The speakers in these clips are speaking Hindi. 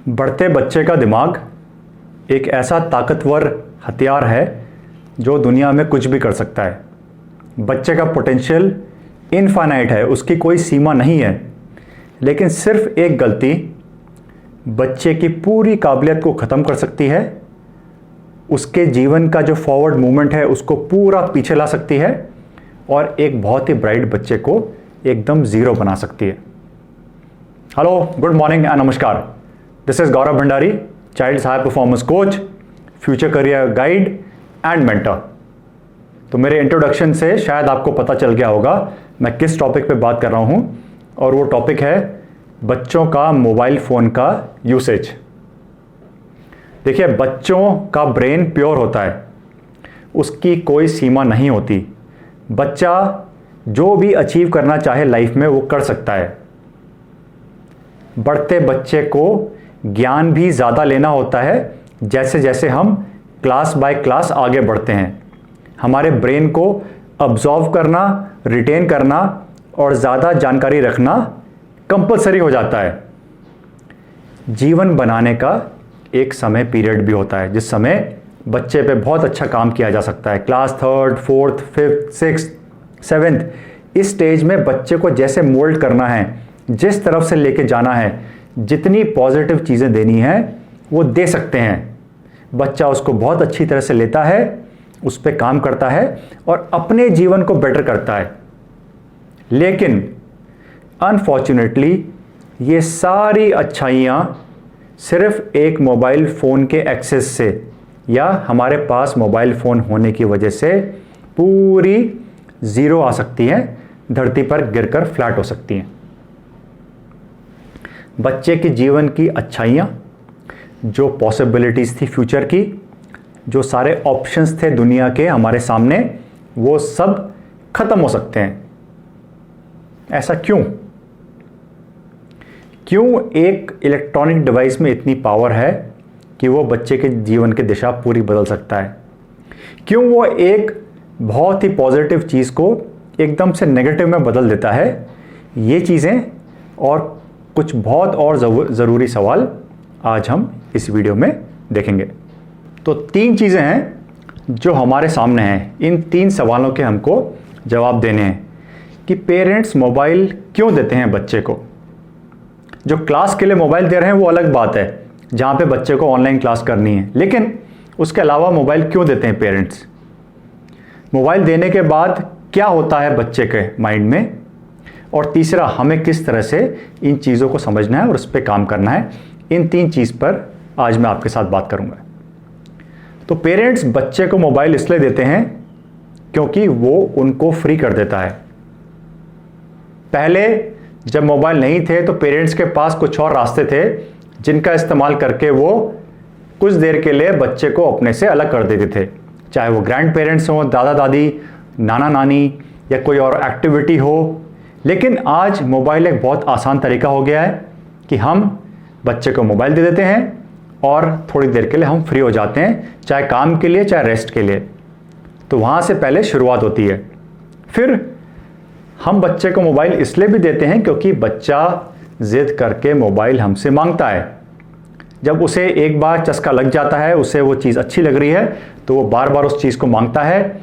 बढ़ते बच्चे का दिमाग एक ऐसा ताकतवर हथियार है जो दुनिया में कुछ भी कर सकता है। बच्चे का पोटेंशियल इनफाइनाइट है, उसकी कोई सीमा नहीं है, लेकिन सिर्फ एक गलती बच्चे की पूरी काबिलियत को ख़त्म कर सकती है, उसके जीवन का जो फॉरवर्ड मूवमेंट है उसको पूरा पीछे ला सकती है और एक बहुत ही ब्राइट बच्चे को एकदम ज़ीरो बना सकती है। हेलो, गुड मॉर्निंग एंड नमस्कार। This is Gaurav Bhandari, childs high performance coach, future career guide and mentor. तो मेरे इंट्रोडक्शन से शायद आपको पता चल गया होगा मैं किस टॉपिक पे बात कर रहा हूं, और वो टॉपिक है बच्चों का मोबाइल फ़ोन का यूसेज। देखिए, बच्चों का ब्रेन प्योर होता है, उसकी कोई सीमा नहीं होती। बच्चा जो भी अचीव करना चाहे लाइफ में वो कर सकता है। बढ़ते बच्चे को ज्ञान भी ज़्यादा लेना होता है। जैसे जैसे हम क्लास बाय क्लास आगे बढ़ते हैं, हमारे ब्रेन को अब्जॉर्व करना, रिटेन करना और ज़्यादा जानकारी रखना कंपलसरी हो जाता है। जीवन बनाने का एक समय पीरियड भी होता है जिस समय बच्चे पे बहुत अच्छा काम किया जा सकता है। Class 3rd, 4th, 5th, 6th, 7th, इस स्टेज में बच्चे को जैसे मोल्ड करना है, जिस तरफ से लेके जाना है, जितनी पॉजिटिव चीज़ें देनी है वो दे सकते हैं। बच्चा उसको बहुत अच्छी तरह से लेता है, उस पर काम करता है और अपने जीवन को बेटर करता है। लेकिन अनफॉर्चुनेटली ये सारी अच्छाइयाँ सिर्फ एक मोबाइल फ़ोन के एक्सेस से या हमारे पास मोबाइल फ़ोन होने की वजह से पूरी ज़ीरो आ सकती हैं, धरती पर गिरकर फ्लैट हो सकती हैं। बच्चे के जीवन की अच्छाइयाँ, जो पॉसिबिलिटीज़ थी फ्यूचर की, जो सारे ऑप्शंस थे दुनिया के हमारे सामने, वो सब ख़त्म हो सकते हैं। ऐसा क्यों? क्यों एक इलेक्ट्रॉनिक डिवाइस में इतनी पावर है कि वो बच्चे के जीवन की दिशा पूरी बदल सकता है? क्यों वो एक बहुत ही पॉजिटिव चीज़ को एकदम से नेगेटिव में बदल देता है? ये चीज़ें और कुछ बहुत और ज़रूरी सवाल आज हम इस वीडियो में देखेंगे। तो 3 चीज़ें हैं जो हमारे सामने हैं। इन 3 सवालों के हमको जवाब देने हैं कि पेरेंट्स मोबाइल क्यों देते हैं बच्चे को। जो क्लास के लिए मोबाइल दे रहे हैं वो अलग बात है, जहाँ पे बच्चे को ऑनलाइन क्लास करनी है, लेकिन उसके अलावा मोबाइल क्यों देते हैं पेरेंट्स? मोबाइल देने के बाद क्या होता है बच्चे के माइंड में, और तीसरा, हमें किस तरह से इन चीज़ों को समझना है और उस पर काम करना है। इन 3 चीज़ पर आज मैं आपके साथ बात करूंगा। तो पेरेंट्स बच्चे को मोबाइल इसलिए देते हैं क्योंकि वो उनको फ्री कर देता है। पहले जब मोबाइल नहीं थे तो पेरेंट्स के पास कुछ और रास्ते थे जिनका इस्तेमाल करके वो कुछ देर के लिए बच्चे को अपने से अलग कर देते थे, चाहे वो ग्रैंड पेरेंट्स हों, दादा दादी, नाना नानी, या कोई और एक्टिविटी हो। लेकिन आज मोबाइल एक बहुत आसान तरीका हो गया है कि हम बच्चे को मोबाइल दे देते हैं और थोड़ी देर के लिए हम फ्री हो जाते हैं, चाहे काम के लिए चाहे रेस्ट के लिए। तो वहाँ से पहले शुरुआत होती है। फिर हम बच्चे को मोबाइल इसलिए भी देते हैं क्योंकि बच्चा जिद करके मोबाइल हमसे मांगता है। जब उसे एक बार चस्का लग जाता है, उसे वो चीज़ अच्छी लग रही है, तो वो बार बार उस चीज़ को मांगता है।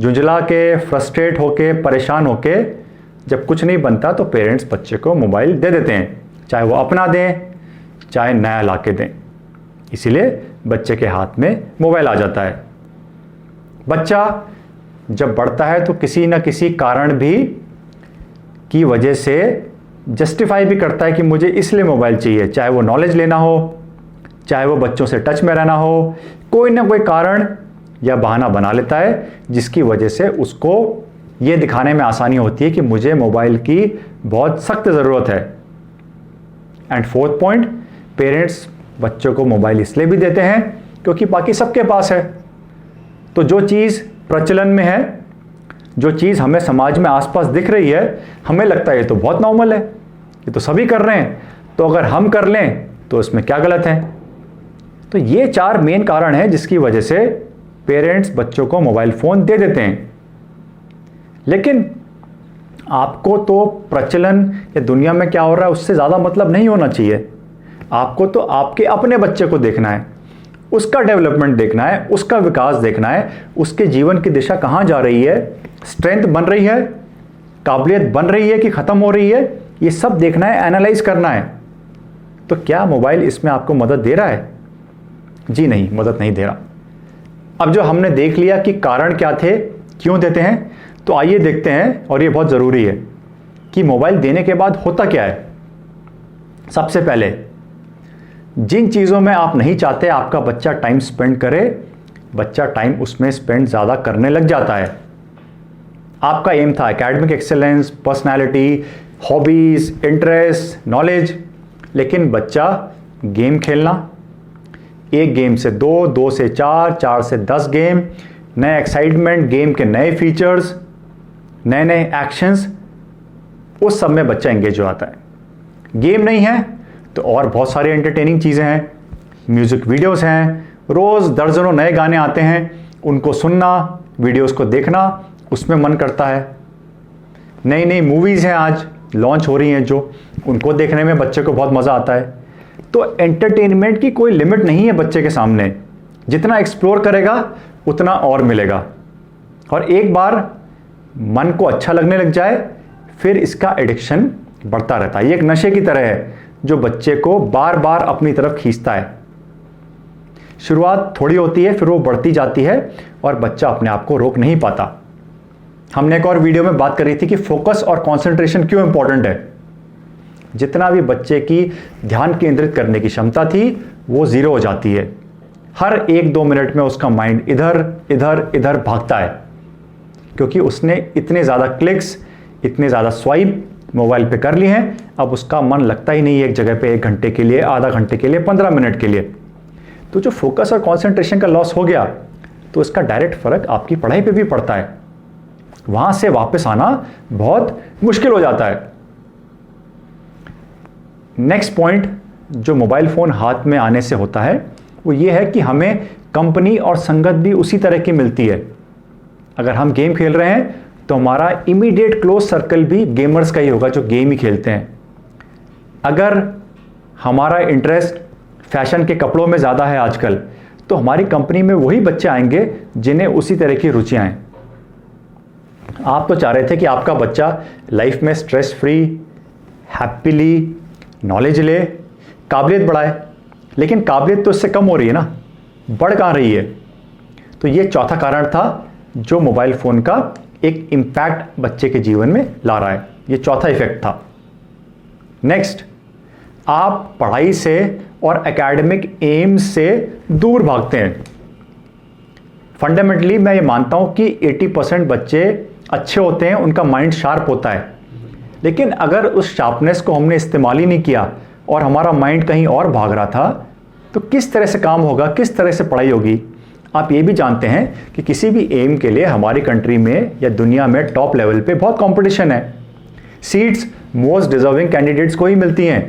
झुंझला के, फ्रस्ट्रेट होके, परेशान होके जब कुछ नहीं बनता तो पेरेंट्स बच्चे को मोबाइल दे देते हैं, चाहे वो अपना दें चाहे नया ला के दें। इसीलिए बच्चे के हाथ में मोबाइल आ जाता है। बच्चा जब बढ़ता है तो किसी न किसी कारण भी की वजह से जस्टिफाई भी करता है कि मुझे इसलिए मोबाइल चाहिए, चाहे वो नॉलेज लेना हो, चाहे वो बच्चों से टच में रहना हो, कोई ना कोई कारण या बहाना बना लेता है जिसकी वजह से उसको ये दिखाने में आसानी होती है कि मुझे मोबाइल की बहुत सख्त ज़रूरत है। एंड 4th पॉइंट, पेरेंट्स बच्चों को मोबाइल इसलिए भी देते हैं क्योंकि बाकी सबके पास है। तो जो चीज़ प्रचलन में है, जो चीज़ हमें समाज में आसपास दिख रही है, हमें लगता है ये तो बहुत नॉर्मल है, ये तो सभी कर रहे हैं, तो अगर हम कर लें तो इसमें क्या गलत है। तो ये 4 मेन कारण हैं जिसकी वजह से पेरेंट्स बच्चों को मोबाइल फ़ोन दे देते हैं। लेकिन आपको तो प्रचलन या दुनिया में क्या हो रहा है उससे ज़्यादा मतलब नहीं होना चाहिए। आपको तो आपके अपने बच्चे को देखना है, उसका डेवलपमेंट देखना है, उसका विकास देखना है, उसके जीवन की दिशा कहाँ जा रही है, स्ट्रेंथ बन रही है, काबिलियत बन रही है कि ख़त्म हो रही है, ये सब देखना है, एनालाइज करना है। तो क्या मोबाइल इसमें आपको मदद दे रहा है? जी नहीं, मदद नहीं दे रहा। अब जो हमने देख लिया कि कारण क्या थे, क्यों देते हैं, तो आइए देखते हैं, और ये बहुत ज़रूरी है कि मोबाइल देने के बाद होता क्या है। सबसे पहले, जिन चीज़ों में आप नहीं चाहते आपका बच्चा टाइम स्पेंड करे, बच्चा टाइम उसमें स्पेंड ज़्यादा करने लग जाता है। आपका एम था academic excellence, personality, hobbies, interest, knowledge, लेकिन बच्चा गेम खेलना, एक गेम से दो, दो से चार, चार से 10 गेम, नए एक्साइटमेंट, गेम के नए फीचर्स, नए नए एक्शंस, उस सब में बच्चा एंगेज हो जाता है। गेम नहीं है तो और बहुत सारी एंटरटेनिंग चीज़ें हैं, म्यूज़िक वीडियोस हैं, रोज़ दर्जनों नए गाने आते हैं, उनको सुनना, वीडियोस को देखना, उसमें मन करता है। नई नई मूवीज़ हैं आज लॉन्च हो रही हैं जो, उनको देखने में बच्चे को बहुत मज़ा आता है। तो एंटरटेनमेंट की कोई लिमिट नहीं है बच्चे के सामने, जितना एक्सप्लोर करेगा उतना और मिलेगा। और एक बार मन को अच्छा लगने लग जाए फिर इसका एडिक्शन बढ़ता रहता है। ये एक नशे की तरह है जो बच्चे को बार बार अपनी तरफ खींचता है। शुरुआत थोड़ी होती है, फिर वो बढ़ती जाती है और बच्चा अपने आप को रोक नहीं पाता। हमने एक और वीडियो में बात करी थी कि फोकस और कंसंट्रेशन क्यों इंपॉर्टेंट है। जितना भी बच्चे की ध्यान केंद्रित करने की क्षमता थी वो ज़ीरो हो जाती है। हर 1-2 मिनट में उसका माइंड इधर इधर इधर भागता है, क्योंकि उसने इतने ज़्यादा क्लिक्स, इतने ज़्यादा स्वाइप मोबाइल पे कर लिए हैं, अब उसका मन लगता ही नहीं है एक जगह पे 1 घंटे के लिए, आधा घंटे के लिए, 15 मिनट के लिए। तो जो फोकस और कंसंट्रेशन का लॉस हो गया तो इसका डायरेक्ट फ़र्क आपकी पढ़ाई पे भी पड़ता है। वहाँ से वापस आना बहुत मुश्किल हो जाता है। नेक्स्ट पॉइंट जो मोबाइल फ़ोन हाथ में आने से होता है वो ये है कि हमें कंपनी और संगत भी उसी तरह की मिलती है। अगर हम गेम खेल रहे हैं तो हमारा इमीडिएट क्लोज सर्कल भी गेमर्स का ही होगा जो गेम ही खेलते हैं। अगर हमारा इंटरेस्ट फैशन के कपड़ों में ज़्यादा है आजकल, तो हमारी कंपनी में वही बच्चे आएंगे जिन्हें उसी तरह की रुचियाँ हैं। आप तो चाह रहे थे कि आपका बच्चा लाइफ में स्ट्रेस फ्री, हैप्पीली नॉलेज ले, काबिलियत बढ़ाए, लेकिन काबिलियत तो इससे कम हो रही है ना, बढ़ कहाँ रही है। तो ये चौथा कारण था जो मोबाइल फ़ोन का एक इम्पैक्ट बच्चे के जीवन में ला रहा है। ये चौथा इफेक्ट था। नेक्स्ट, आप पढ़ाई से और एकेडमिक एम से दूर भागते हैं। फंडामेंटली मैं ये मानता हूँ कि 80% बच्चे अच्छे होते हैं, उनका माइंड शार्प होता है, लेकिन अगर उस शार्पनेस को हमने इस्तेमाल ही नहीं किया और हमारा माइंड कहीं और भाग रहा था तो किस तरह से काम होगा, किस तरह से पढ़ाई होगी। आप ये भी जानते हैं कि किसी भी एम के लिए हमारी कंट्री में या दुनिया में टॉप लेवल पे बहुत कंपटीशन है। सीट्स मोस्ट डिजर्विंग कैंडिडेट्स को ही मिलती हैं।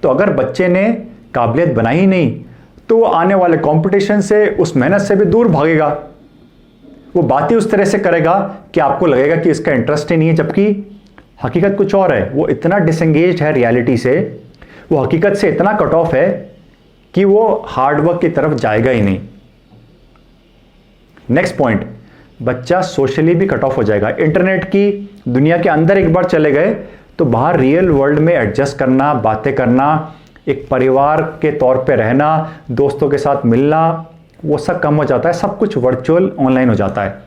तो अगर बच्चे ने काबिलियत बनाई ही नहीं तो वो आने वाले कंपटीशन से, उस मेहनत से भी दूर भागेगा। वो बात ही उस तरह से करेगा कि आपको लगेगा कि इसका इंटरेस्ट ही नहीं है, जबकि हकीकत कुछ और है। वो इतना डिसएंगेज्ड है रियलिटी से, वो हकीकत से इतना कट ऑफ है कि वो हार्डवर्क की तरफ जाएगा ही नहीं। नेक्स्ट पॉइंट, बच्चा सोशली भी कट ऑफ हो जाएगा। इंटरनेट की दुनिया के अंदर एक बार चले गए तो बाहर रियल वर्ल्ड में एडजस्ट करना, बातें करना, एक परिवार के तौर पे रहना, दोस्तों के साथ मिलना, वो सब कम हो जाता है। सब कुछ वर्चुअल ऑनलाइन हो जाता है।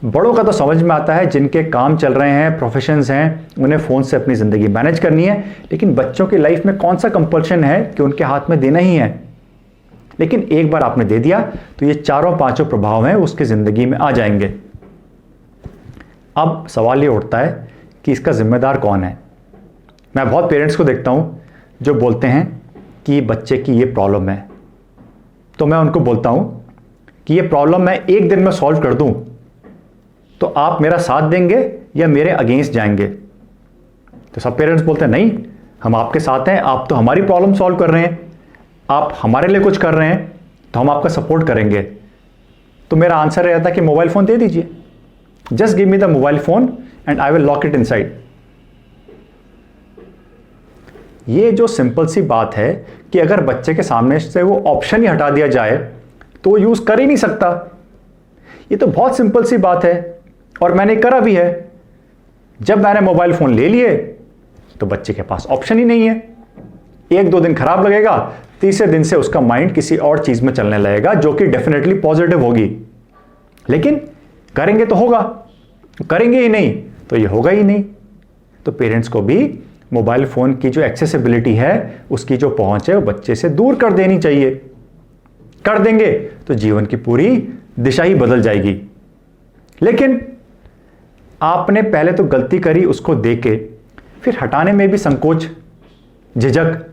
बड़ों का तो समझ में आता है, जिनके काम चल रहे हैं, प्रोफेशंस हैं, उन्हें फ़ोन से अपनी ज़िंदगी मैनेज करनी है, लेकिन बच्चों की लाइफ में कौन सा कंपल्शन है कि उनके हाथ में देना ही है। लेकिन एक बार आपने दे दिया तो ये 4-5 प्रभाव हैं उसकी ज़िंदगी में आ जाएंगे। अब सवाल ये उठता है कि इसका जिम्मेदार कौन है। मैं बहुत पेरेंट्स को देखता हूँ जो बोलते हैं कि बच्चे की ये प्रॉब्लम है, तो मैं उनको बोलता हूँ कि ये प्रॉब्लम मैं एक दिन में सॉल्व कर दूँ तो आप मेरा साथ देंगे या मेरे अगेंस्ट जाएंगे। तो सब पेरेंट्स बोलते हैं नहीं, हम आपके साथ हैं, आप तो हमारी प्रॉब्लम सॉल्व कर रहे हैं, आप हमारे लिए कुछ कर रहे हैं तो हम आपका सपोर्ट करेंगे। तो मेरा आंसर रहता है कि मोबाइल फ़ोन दे दीजिए, just give me the mobile phone and I will lock it inside. ये जो सिंपल सी बात है कि अगर बच्चे के सामने से वो ऑप्शन ही हटा दिया जाए तो वो यूज कर ही नहीं सकता। ये तो बहुत सिंपल सी बात है और मैंने करा भी है। जब मैंने मोबाइल फोन ले लिए तो बच्चे के पास ऑप्शन ही नहीं है। 1-2 दिन खराब लगेगा, तीसरे दिन से उसका माइंड किसी और चीज में चलने लगेगा जो कि डेफिनेटली पॉजिटिव होगी। लेकिन करेंगे तो होगा, करेंगे ही नहीं तो ये होगा ही नहीं। तो पेरेंट्स को भी मोबाइल फोन की जो एक्सेसिबिलिटी है, उसकी जो पहुंच है, वो बच्चे से दूर कर देनी चाहिए। कर देंगे तो जीवन की पूरी दिशा ही बदल जाएगी। लेकिन आपने पहले तो गलती करी उसको देके, फिर हटाने में भी संकोच, झिझक।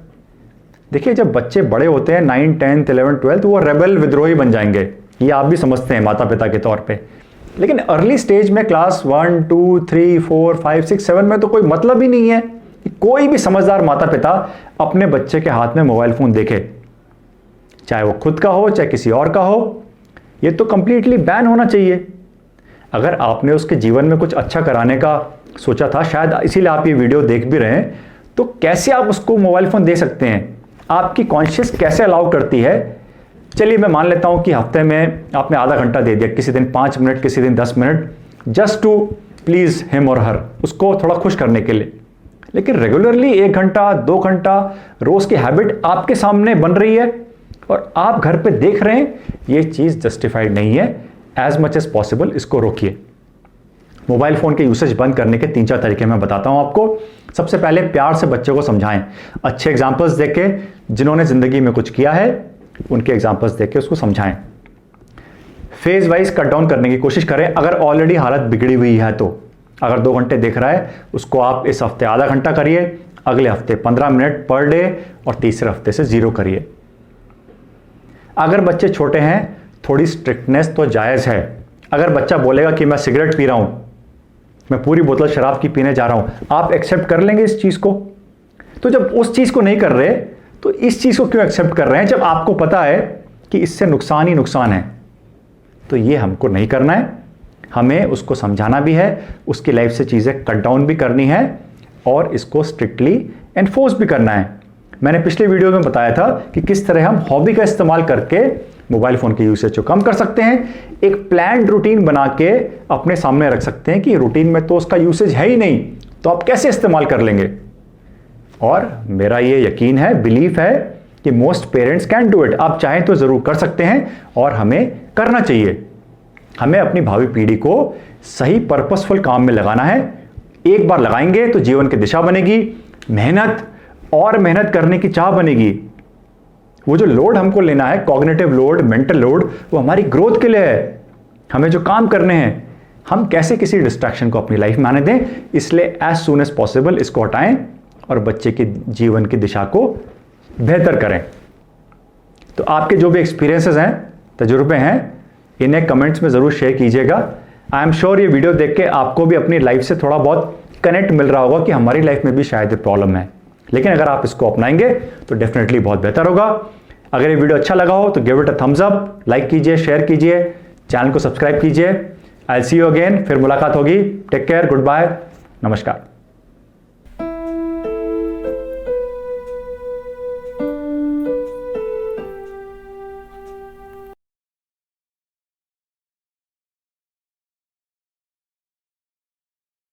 देखिए, जब बच्चे बड़े होते हैं 9, 10, 11, 12, वो रेबल विद्रोही बन जाएंगे। ये आप भी समझते हैं माता पिता के तौर पे। लेकिन अर्ली स्टेज में क्लास 1, 2, 3, 4, 5, 6, 7 में तो कोई मतलब ही नहीं है कि कोई भी समझदार माता पिता अपने बच्चे के हाथ में मोबाइल फोन देखे, चाहे वो खुद का हो चाहे किसी और का हो। ये तो कंप्लीटली बैन होना चाहिए। अगर आपने उसके जीवन में कुछ अच्छा कराने का सोचा था, शायद इसीलिए आप ये वीडियो देख भी रहे हैं, तो कैसे आप उसको मोबाइल फोन दे सकते हैं? आपकी कॉन्शियस कैसे अलाउ करती है? चलिए मैं मान लेता हूं कि हफ्ते में आपने आधा घंटा दे दिया, किसी दिन 5 मिनट, किसी दिन 10 minute, just to please him और हर, उसको थोड़ा खुश करने के लिए। लेकिन रेगुलरली 1 घंटा 2 घंटा रोज की हैबिट आपके सामने बन रही है और आप घर पे देख रहे हैं, ये चीज जस्टिफाइड नहीं है। एज मच एज पॉसिबल इसको रोकिए। मोबाइल फोन के यूसेज बंद करने के 3-4 तरीके मैं बताता हूं आपको। सबसे पहले प्यार से बच्चे को समझाएं, अच्छे एग्जांपल्स देके, जिन्होंने जिंदगी में कुछ किया है उनके एग्जांपल्स देके उसको समझाएं। फेज वाइज कट डाउन करने की कोशिश करें। अगर ऑलरेडी हालत बिगड़ी हुई है तो अगर 2 घंटे देख रहा है, उसको आप इस हफ्ते आधा घंटा करिए, अगले हफ्ते 15 मिनट पर डे और तीसरे हफ्ते से 0 करिए। अगर बच्चे छोटे हैं, थोड़ी स्ट्रिक्टनेस तो जायज़ है। अगर बच्चा बोलेगा कि मैं सिगरेट पी रहा हूं, मैं पूरी बोतल शराब की पीने जा रहा हूं, आप एक्सेप्ट कर लेंगे इस चीज को? तो जब उस चीज को नहीं कर रहे तो इस चीज को क्यों एक्सेप्ट कर रहे हैं, जब आपको पता है कि इससे नुकसान ही नुकसान है? तो ये हमको नहीं करना है। हमें उसको समझाना भी है, उसकी लाइफ से चीजें कट डाउन भी करनी है और इसको स्ट्रिक्टली एनफोर्स भी करना है। मैंने पिछले वीडियो में बताया था कि किस तरह हम हॉबी का इस्तेमाल करके मोबाइल फोन के यूसेज को कम कर सकते हैं। एक प्लान्ड रूटीन बना के अपने सामने रख सकते हैं कि रूटीन में तो उसका यूसेज है ही नहीं, तो आप कैसे इस्तेमाल कर लेंगे? और मेरा ये यकीन है, बिलीफ है कि most parents can do it. आप चाहें तो जरूर कर सकते हैं और हमें करना चाहिए। हमें अपनी भावी पीढ़ी को सही पर्पसफुल काम में लगाना है। एक बार लगाएंगे तो जीवन की दिशा बनेगी, मेहनत और मेहनत करने की चाह बनेगी। वो जो लोड हमको लेना है, कॉग्निटिव लोड, मेंटल लोड, वो हमारी ग्रोथ के लिए है। हमें जो काम करने हैं, हम कैसे किसी डिस्ट्रैक्शन को अपनी लाइफ में आने दें, इसलिए एज सून एज पॉसिबल इसको हटाएं और बच्चे के जीवन की दिशा को बेहतर करें। तो आपके जो भी एक्सपीरियंसेस हैं, तजुर्बे हैं, इन्हें कमेंट्स में जरूर शेयर कीजिएगा। आई एम श्योर ये वीडियो देख के आपको भी अपनी लाइफ से थोड़ा बहुत कनेक्ट मिल रहा होगा कि हमारी लाइफ में भी शायद ये प्रॉब्लम है। लेकिन अगर आप इसको अपनाएंगे तो डेफिनेटली बहुत बेहतर होगा। अगर ये वीडियो अच्छा लगा हो तो give it a thumbs up, like कीजिए, शेयर कीजिए, चैनल को सब्सक्राइब कीजिए। I will see you again. फिर मुलाकात होगी। टेक केयर, गुड बाय, नमस्कार।